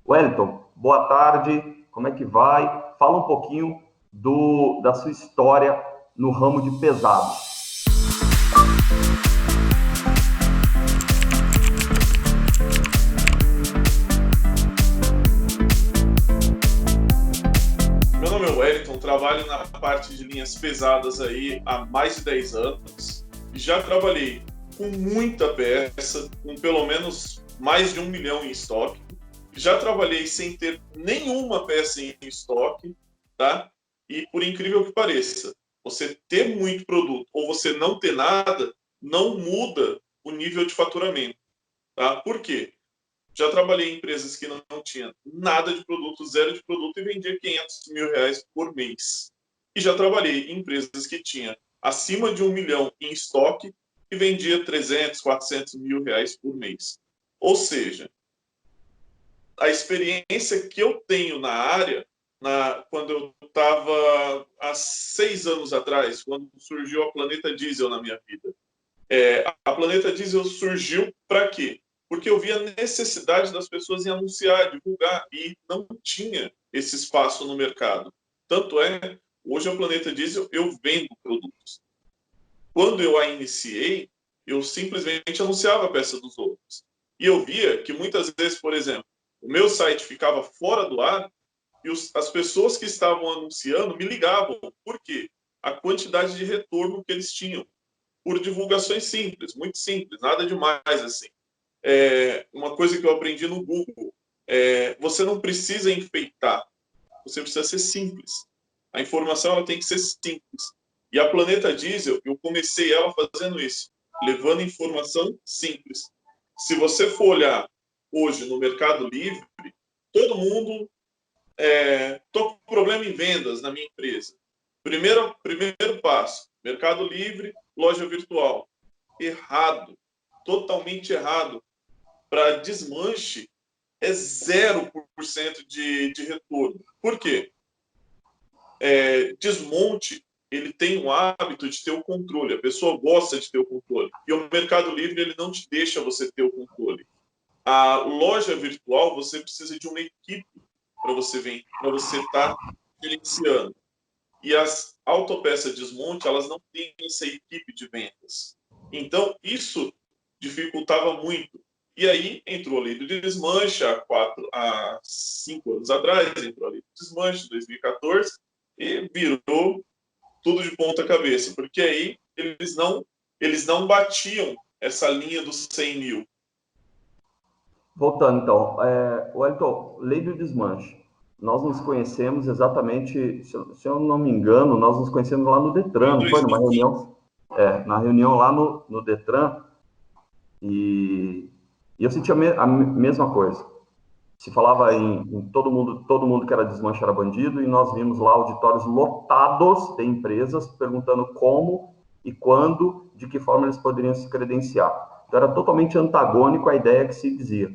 Wellington, boa tarde, como é que vai? Fala um pouquinho da sua história no ramo de pesados. Meu nome é Wellington, trabalho na parte de linhas pesadas aí há mais de 10 anos. Já trabalhei com muita peça, com pelo menos mais de 1 milhão em estoque. Já trabalhei sem ter nenhuma peça em estoque, tá? E por incrível que pareça, você ter muito produto ou você não ter nada, não muda o nível de faturamento, tá? Por quê? Já trabalhei em empresas que não tinham nada de produto, zero de produto, e vendia 500 mil reais por mês. E já trabalhei em empresas que tinham acima de 1 milhão em estoque e vendia 300, 400 mil reais por mês. Ou seja, a experiência que eu tenho na área, quando eu estava há 6 anos atrás, quando surgiu a Planeta Diesel na minha vida. A Planeta Diesel surgiu para quê? Porque eu via a necessidade das pessoas em anunciar, divulgar, e não tinha esse espaço no mercado. Tanto é, hoje a Planeta Diesel eu vendo produtos. Quando eu a iniciei, eu simplesmente anunciava a peça dos outros. E eu via que muitas vezes, por exemplo, o meu site ficava fora do ar e as pessoas que estavam anunciando me ligavam. Por quê? A quantidade de retorno que eles tinham. Por divulgações simples, muito simples, nada demais assim. Uma coisa que eu aprendi no Google, você não precisa enfeitar, você precisa ser simples. A informação ela tem que ser simples. E a Planeta Diesel, eu comecei ela fazendo isso, levando informação simples. Se você for olhar hoje no Mercado Livre, todo mundo tô com problema em vendas na minha empresa. Primeiro passo, Mercado Livre, loja virtual. Errado, totalmente errado. Para desmanche, é 0% de retorno. Por quê? Desmonte, ele tem um hábito de ter o controle. A pessoa gosta de ter o controle. E o Mercado Livre, ele não te deixa você ter o controle. A loja virtual, você precisa de uma equipe para você estar gerenciando. E as autopeças desmonte, elas não têm essa equipe de vendas. Então, isso dificultava muito. E aí entrou a lei do desmanche há 5 anos atrás, entrou a lei do desmanche em 2014 e virou tudo de ponta cabeça, porque aí eles não batiam essa linha dos 100 mil. Voltando então, Wellington, lei do desmanche. Nós nos conhecemos exatamente, se eu não me engano, nós nos conhecemos lá no Detran, não foi? Numa reunião, na reunião lá no Detran, e eu senti a mesma coisa. Se falava em todo mundo que era desmanche era bandido, e nós vimos lá auditórios lotados de empresas perguntando como e quando, de que forma eles poderiam se credenciar. Então era totalmente antagônico à ideia que se dizia.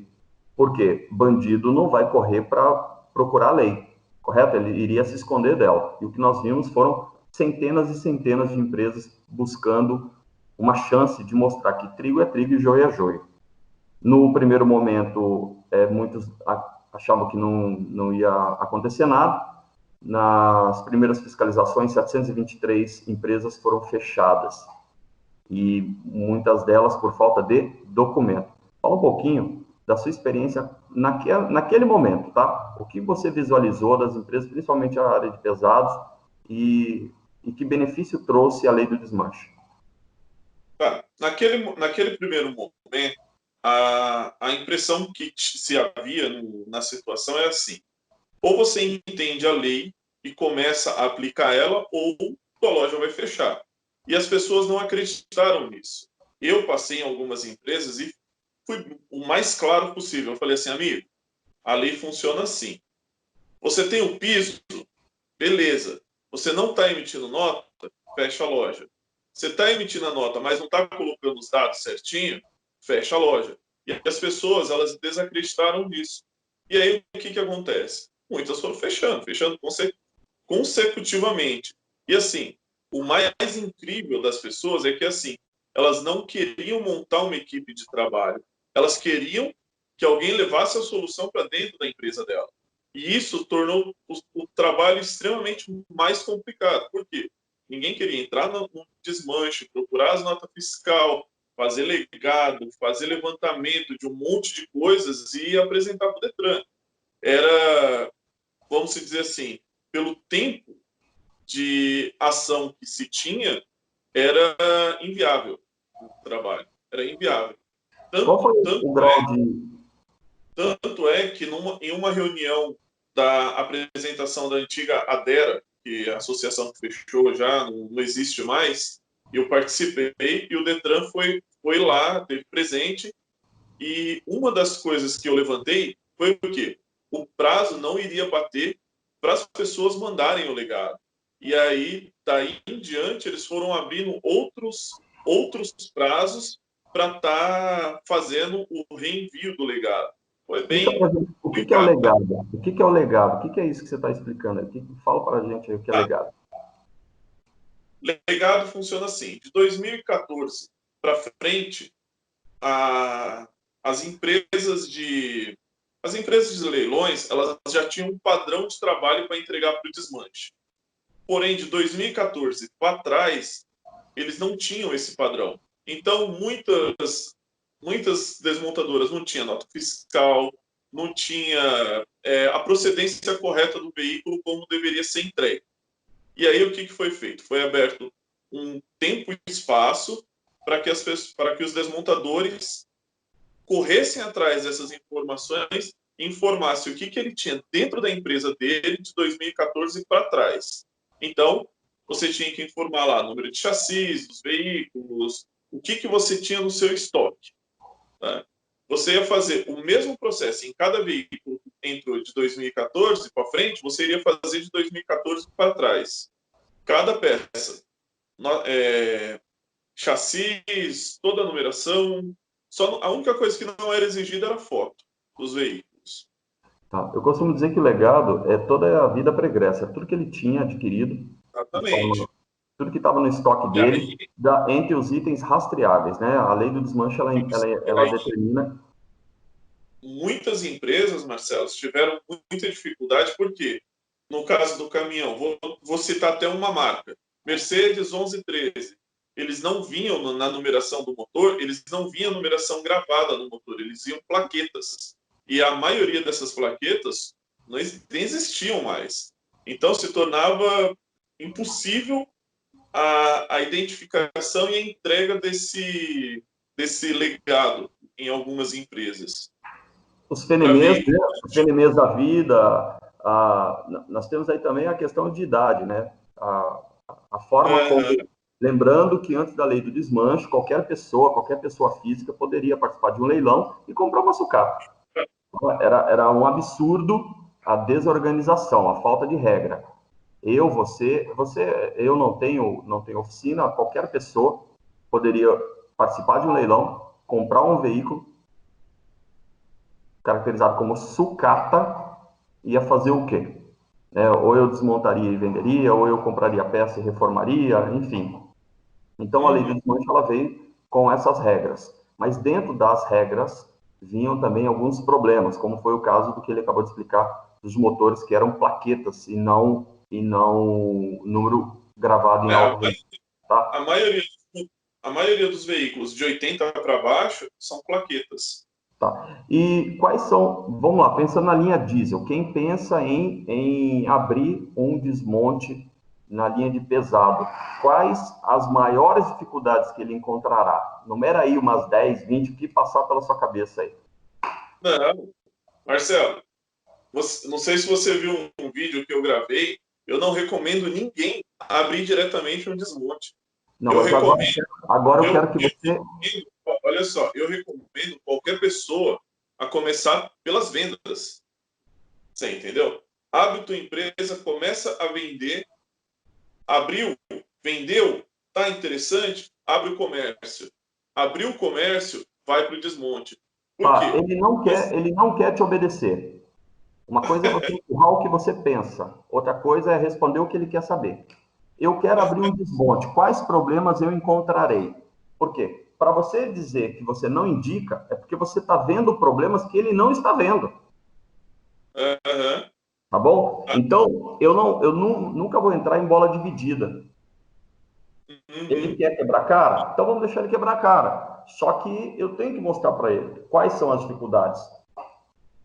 Por quê? Bandido não vai correr para procurar a lei, correto? Ele iria se esconder dela. E o que nós vimos foram centenas e centenas de empresas buscando uma chance de mostrar que trigo é trigo e joio é joio. No primeiro momento, muitos achavam que não ia acontecer nada. Nas primeiras fiscalizações, 723 empresas foram fechadas, e muitas delas por falta de documento. Fala um pouquinho da sua experiência naquele momento, tá? O que você visualizou das empresas, principalmente a área de pesados, e que benefício trouxe a lei do desmanche? Tá. Naquele primeiro momento, a impressão que se havia na situação é assim: ou você entende a lei e começa a aplicar ela, ou a loja vai fechar. E as pessoas não acreditaram nisso. Eu passei em algumas empresas e fui o mais claro possível. Eu falei assim, amigo, a lei funciona assim. Você tem o piso, beleza. Você não está emitindo nota, fecha a loja. Você está emitindo a nota, mas não está colocando os dados certinho, fecha a loja. E as pessoas, elas desacreditaram nisso. E aí, o que acontece? Muitas foram fechando consecutivamente. E assim, o mais incrível das pessoas é que assim, elas não queriam montar uma equipe de trabalho. Elas queriam que alguém levasse a solução para dentro da empresa dela. E isso tornou o trabalho extremamente mais complicado. Por quê? Ninguém queria entrar no desmanche, procurar as notas fiscal, fazer legado, fazer levantamento de um monte de coisas e apresentar para o Detran. Era, vamos dizer assim, pelo tempo de ação que se tinha, era inviável o trabalho. Era inviável. Qual foi o grau de... Tanto é que em uma reunião da apresentação da antiga ADERA, que é a associação que fechou já, não existe mais, eu participei e o Detran foi lá, teve presente, e uma das coisas que eu levantei foi o quê? O prazo não iria bater para as pessoas mandarem o legado. E aí, daí em diante, eles foram abrindo outros prazos para estar fazendo o reenvio do legado. Foi bem o que é o legado? O que é o legado? O que é isso que você está explicando aqui? Fala para a gente aí o que é legado. Legado funciona assim. De 2014 para frente, as empresas de leilões, elas já tinham um padrão de trabalho para entregar para o desmanche. Porém, de 2014 para trás, eles não tinham esse padrão. Então, muitas desmontadoras não tinham nota fiscal, não tinha a procedência correta do veículo como deveria ser entregue. E aí, o que foi feito? Foi aberto um tempo e espaço para que os desmontadores corressem atrás dessas informações e informassem o que ele tinha dentro da empresa dele de 2014 para trás. Então, você tinha que informar lá o número de chassis, dos veículos, o que você tinha no seu estoque. Né? Você ia fazer o mesmo processo em cada veículo que entrou de 2014 para frente, você iria fazer de 2014 para trás. Cada peça, chassis, toda a numeração, só a única coisa que não era exigida era a foto dos veículos. Tá. Eu costumo dizer que o legado é toda a vida pregressa, tudo que ele tinha adquirido, Exatamente. Tudo que estava no estoque dele, entre os itens rastreáveis, né? A lei do desmanche, ela determina... Muitas empresas, Marcelo, tiveram muita dificuldade, porque no caso do caminhão, vou citar até uma marca, Mercedes 1113, eles não vinham na numeração do motor, eles não vinham numeração gravada no motor, eles iam plaquetas. E a maioria dessas plaquetas nem existiam mais. Então, se tornava impossível a identificação e a entrega desse legado em algumas empresas. Os fenemês, né? Os fenemês da vida, nós temos aí também a questão de idade, né? A forma como... Lembrando que antes da lei do desmanche, qualquer pessoa física poderia participar de um leilão e comprar uma sucata. Era um absurdo a desorganização, a falta de regra. Eu não tenho oficina, qualquer pessoa poderia participar de um leilão, comprar um veículo caracterizado como sucata, ia fazer o quê? Ou eu desmontaria e venderia, ou eu compraria a peça e reformaria, enfim. Então, a lei do desmanche, ela veio com essas regras. Mas dentro das regras, vinham também alguns problemas, como foi o caso do que ele acabou de explicar, dos motores que eram plaquetas e não número gravado em alto. Tá? A maioria dos veículos de 80 para baixo são plaquetas. Tá. E quais são, vamos lá, pensando na linha diesel, quem pensa em abrir um desmonte na linha de pesado, quais as maiores dificuldades que ele encontrará? Numera aí umas 10, 20, o que passar pela sua cabeça aí? Não, Marcelo, não sei se você viu um vídeo que eu gravei, eu não recomendo ninguém abrir diretamente um desmonte. Não, mas agora eu quero que você... Olha só, eu recomendo qualquer pessoa a começar pelas vendas. Você entendeu? Abre tua empresa, começa a vender, abriu, vendeu, tá interessante, abre o comércio. Abriu o comércio, vai para o desmonte. Por quê? Ele não quer te obedecer. Uma coisa é você empurrar o que você pensa, outra coisa é responder o que ele quer saber. Eu quero abrir um desmonte, quais problemas eu encontrarei? Por quê? para você dizer que você não indica, é porque você está vendo problemas que ele não está vendo. Tá bom? Então, eu nunca vou entrar em bola dividida. Ele quer quebrar a cara? Então vamos deixar ele quebrar a cara. Só que eu tenho que mostrar para ele quais são as dificuldades.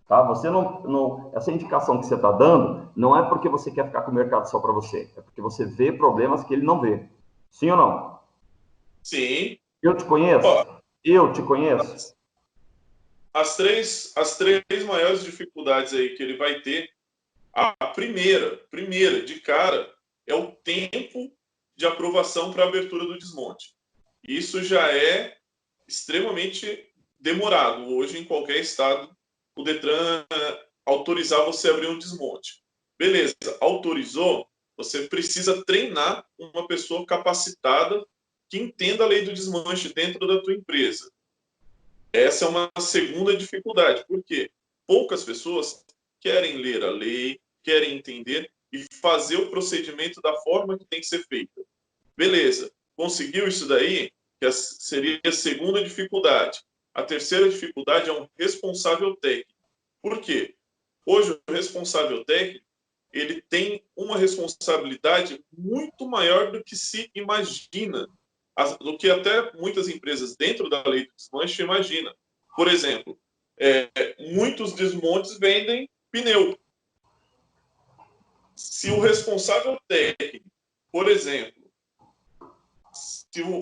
Tá? Você essa indicação que você está dando não é porque você quer ficar com o mercado só para você. É porque você vê problemas que ele não vê. Sim ou não? Sim. Eu te conheço? Eu te conheço? As três maiores dificuldades aí que ele vai ter, a primeira de cara, é o tempo de aprovação para a abertura do desmonte. Isso já é extremamente demorado. Hoje, em qualquer estado, o Detran autorizar você a abrir um desmonte. Beleza, autorizou, você precisa treinar uma pessoa capacitada que entenda a lei do desmanche dentro da tua empresa. Essa é uma segunda dificuldade, porque poucas pessoas querem ler a lei, querem entender e fazer o procedimento da forma que tem que ser feita. Beleza, conseguiu isso daí? Que seria a segunda dificuldade. A terceira dificuldade é um responsável técnico. Por quê? Hoje, o responsável técnico, ele tem uma responsabilidade muito maior do que se imagina, do que até muitas empresas dentro da lei do desmanche imaginam. Por exemplo, muitos desmontes vendem pneu. Se o responsável técnico, por exemplo,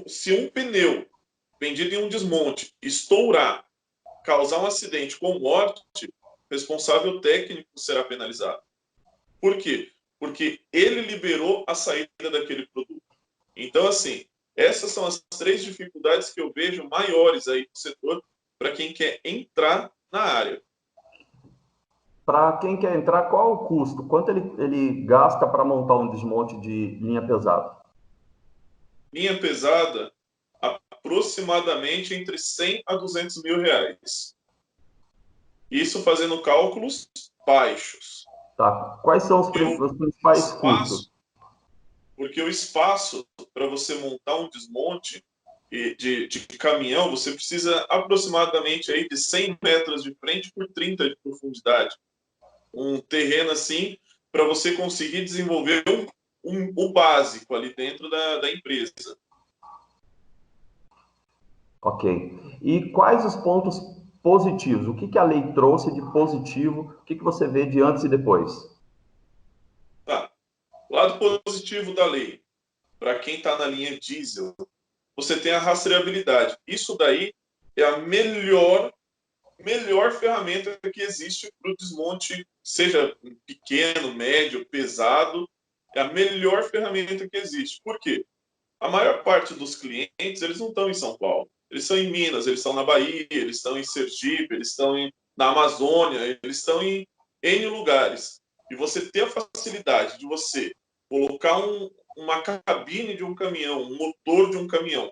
se um pneu vendido em um desmonte estourar, causar um acidente com morte, o responsável técnico será penalizado. Por quê? Porque ele liberou a saída daquele produto. Então, assim, essas são as três dificuldades que eu vejo maiores aí no setor para quem quer entrar na área. Para quem quer entrar, qual é o custo? Quanto ele gasta para montar um desmonte de linha pesada? Linha pesada, aproximadamente entre 100 a 200 mil reais. Isso fazendo cálculos baixos. Tá. Quais são os principais custos? Porque o espaço para você montar um desmonte de caminhão, você precisa aproximadamente aí de 100 metros de frente por 30 de profundidade. Um terreno assim, para você conseguir desenvolver o básico ali dentro da empresa. Ok. E quais os pontos positivos? O que a lei trouxe de positivo? O que você vê de antes e depois? Tá. Lado positivo da lei, para quem está na linha diesel, você tem a rastreabilidade. Isso daí é a melhor ferramenta que existe para o desmonte, seja pequeno, médio, pesado, é a melhor ferramenta que existe. Por quê? A maior parte dos clientes, eles não estão em São Paulo. Eles estão em Minas, eles estão na Bahia, eles estão em Sergipe, eles estão na Amazônia, eles estão em N lugares. E você ter a facilidade de você colocar uma cabine de um caminhão, um motor de um caminhão,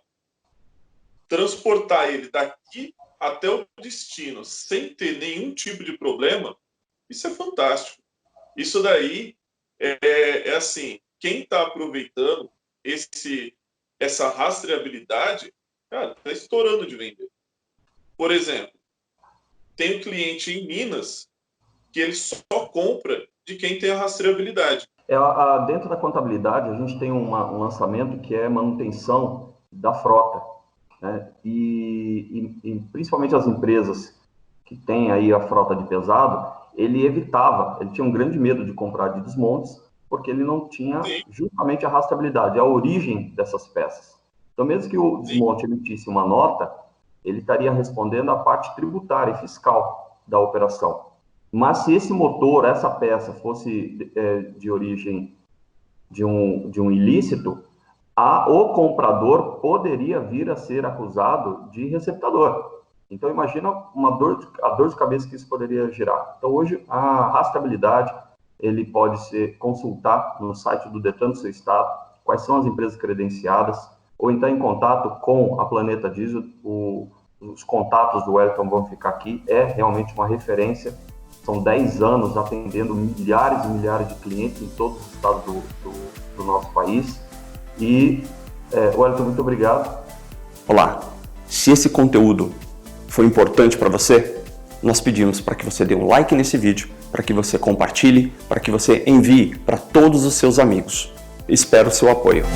transportar ele daqui até o destino sem ter nenhum tipo de problema, isso é fantástico. Isso daí é assim, quem está aproveitando essa rastreabilidade, cara, está estourando de vender. Por exemplo, tem um cliente em Minas que ele só compra de quem tem a rastreabilidade. Dentro da contabilidade, a gente tem um lançamento que é manutenção da frota, né? E principalmente as empresas que têm aí a frota de pesado, ele tinha um grande medo de comprar de desmontes, porque ele não tinha justamente a rastreabilidade, a origem dessas peças. Então, mesmo que o desmonte emitisse uma nota, ele estaria respondendo à parte tributária e fiscal da operação. Mas se esse motor, essa peça, fosse de origem de um ilícito, o comprador poderia vir a ser acusado de receptador. Então, imagina a dor de cabeça que isso poderia gerar. Então, hoje, a rastreabilidade, ele pode consultar no site do Detran do seu estado, quais são as empresas credenciadas, ou entrar em contato com a Planeta Diesel. Os contatos do Wellington vão ficar aqui. É realmente uma referência. São 10 anos atendendo milhares e milhares de clientes em todos os estados do nosso país. E, Wellington, muito obrigado. Olá. Se esse conteúdo foi importante para você, nós pedimos para que você dê um like nesse vídeo, para que você compartilhe, para que você envie para todos os seus amigos. Espero o seu apoio.